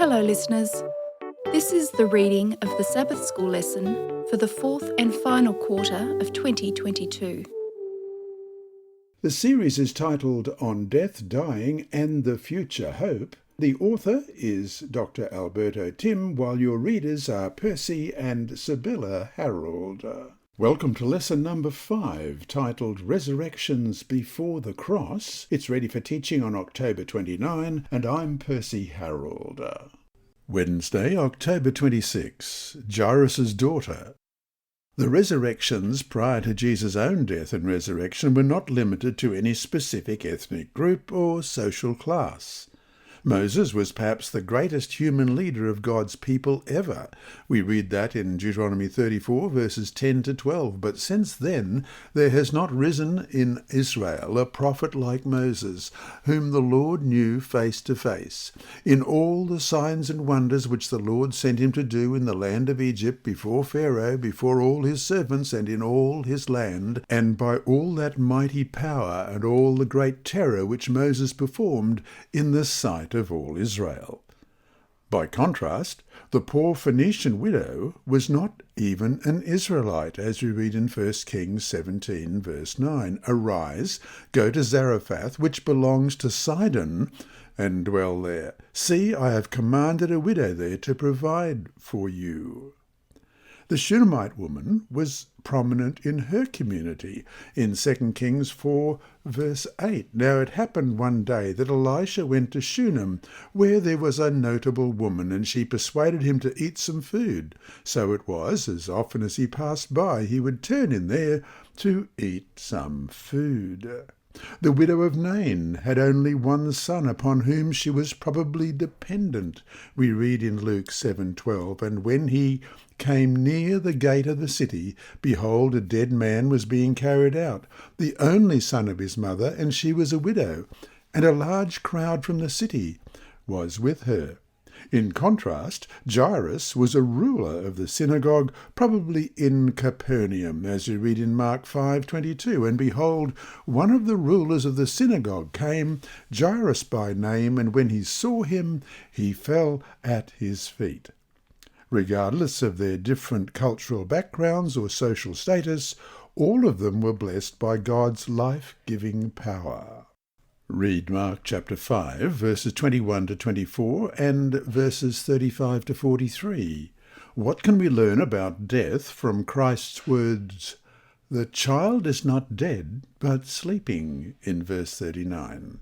Hello listeners. This is the reading of the Sabbath School lesson for the fourth and final quarter of 2022. The series is titled On Death, Dying and the Future Hope. The author is Dr. Alberto Tim, while your readers are Percy and Sibylla Harrold. Welcome to lesson number 5, titled Resurrections Before the Cross. It's ready for teaching on October 29, and I'm Percy Harrold. Wednesday, October 26, Jairus' daughter. The resurrections prior to Jesus' own death and resurrection were not limited to any specific ethnic group or social class. Moses was perhaps the greatest human leader of God's people ever. We read that in Deuteronomy 34, verses 10 to 12. But since then, there has not risen in Israel a prophet like Moses, whom the Lord knew face to face. In all the signs and wonders which the Lord sent him to do in the land of Egypt, before Pharaoh, before all his servants, and in all his land, and by all that mighty power and all the great terror which Moses performed in the sight of all Israel. By contrast, the poor Phoenician widow was not even an Israelite, as we read in 1 Kings 17, verse 9. Arise, go to Zarephath, which belongs to Sidon, and dwell there. See, I have commanded a widow there to provide for you. The Shunammite woman was prominent in her community in 2 Kings 4, verse 8. Now it happened one day that Elisha went to Shunem, where there was a notable woman, and she persuaded him to eat some food. So it was, as often as he passed by, he would turn in there to eat some food. The widow of Nain had only one son upon whom she was probably dependent. We read in Luke 7:12, and when he came near the gate of the city, behold, a dead man was being carried out, the only son of his mother, and she was a widow, and a large crowd from the city was with her. In contrast, Jairus was a ruler of the synagogue, probably in Capernaum, as we read in Mark 5:22. And behold, one of the rulers of the synagogue came, Jairus by name, and when he saw him, he fell at his feet. Regardless of their different cultural backgrounds or social status, all of them were blessed by God's life-giving power. Read Mark chapter 5, verses 21 to 24 and verses 35 to 43. What can we learn about death from Christ's words, "The child is not dead, but sleeping," in verse 39?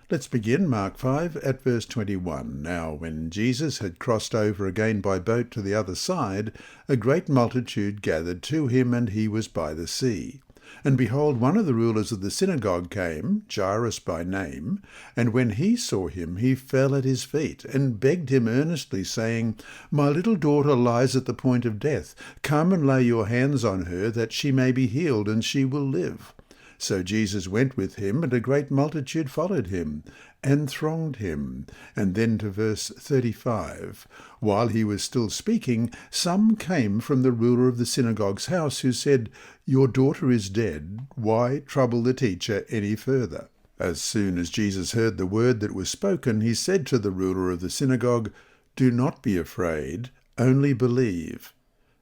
Let's begin Mark 5 at verse 21. Now, when Jesus had crossed over again by boat to the other side, a great multitude gathered to him, and he was by the sea. And behold, one of the rulers of the synagogue came, Jairus by name, and when he saw him, he fell at his feet, and begged him earnestly, saying, My little daughter lies at the point of death. Come and lay your hands on her, that she may be healed, and she will live. So Jesus went with him, and a great multitude followed him, and thronged him. And then to verse 35. While he was still speaking, some came from the ruler of the synagogue's house, who said, Your daughter is dead. Why trouble the teacher any further? As soon as Jesus heard the word that was spoken, he said to the ruler of the synagogue, Do not be afraid, only believe.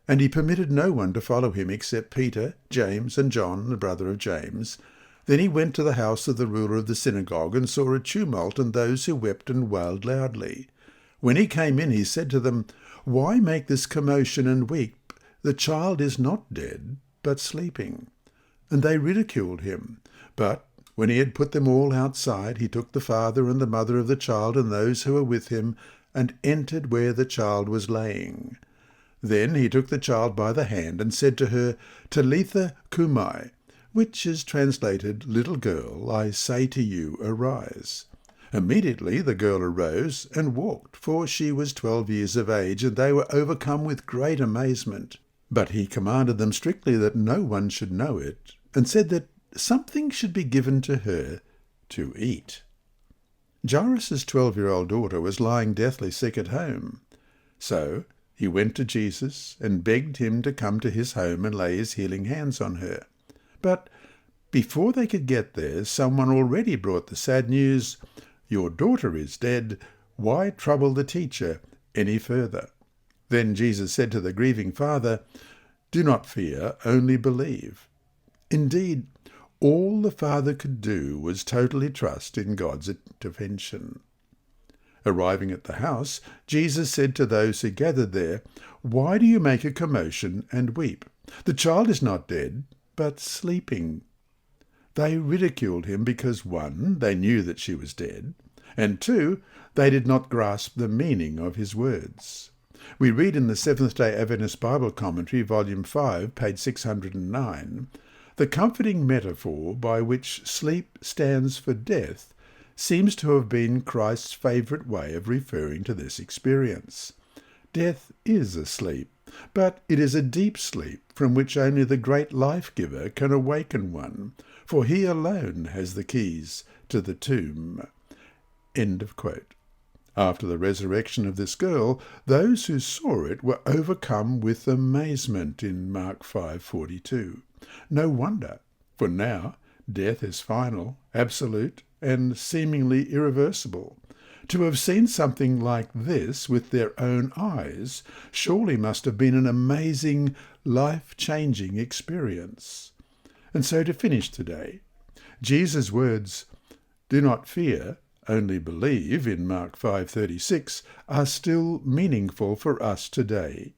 And he permitted no one to follow him except Peter, James, and John, the brother of James. Then he went to the house of the ruler of the synagogue, and saw a tumult, and those who wept and wailed loudly. When he came in, he said to them, Why make this commotion and weep? The child is not dead, but sleeping. And they ridiculed him. But when he had put them all outside, he took the father and the mother of the child and those who were with him, and entered where the child was laying. Then he took the child by the hand and said to her, Talitha cumi, which is translated, Little girl, I say to you, arise. Immediately the girl arose and walked, for she was 12 years of age, and they were overcome with great amazement. But he commanded them strictly that no one should know it, and said that something should be given to her to eat. Jairus' 12-year-old daughter was lying deathly sick at home. So he went to Jesus and begged him to come to his home and lay his healing hands on her. But before they could get there, someone already brought the sad news, Your daughter is dead. Why trouble the teacher any further?" Then Jesus said to the grieving father, "Do not fear, only believe." Indeed, all the father could do was totally trust in God's intervention. Arriving at the house, Jesus said to those who gathered there, "Why do you make a commotion and weep? The child is not dead, but sleeping." They ridiculed him because, 1, they knew that she was dead, and 2, they did not grasp the meaning of his words. We read in the Seventh-day Adventist Bible Commentary, Volume 5, page 609, the comforting metaphor by which sleep stands for death seems to have been Christ's favourite way of referring to this experience. Death is a sleep, but it is a deep sleep from which only the great life-giver can awaken one, for he alone has the keys to the tomb. End of quote. After the resurrection of this girl, those who saw it were overcome with amazement in Mark 5:42. No wonder, for now death is final, absolute, and seemingly irreversible. To have seen something like this with their own eyes surely must have been an amazing, life-changing experience. And so to finish today, Jesus' words, "Do not fear, only believe," in Mark 5:36, are still meaningful for us today.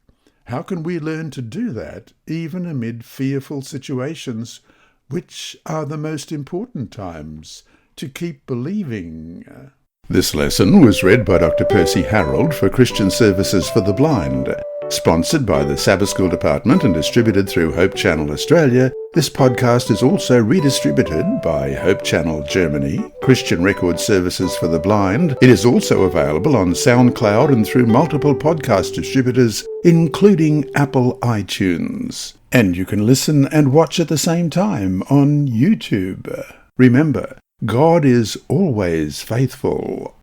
How can we learn to do that even amid fearful situations, which are the most important times to keep believing? This lesson was read by Dr. Percy Harrold for Christian Services for the Blind. Sponsored by the Sabbath School Department and distributed through Hope Channel Australia, this podcast is also redistributed by Hope Channel Germany, Christian Record Services for the Blind. It is also available on SoundCloud and through multiple podcast distributors, including Apple iTunes. And you can listen and watch at the same time on YouTube. Remember, God is always faithful.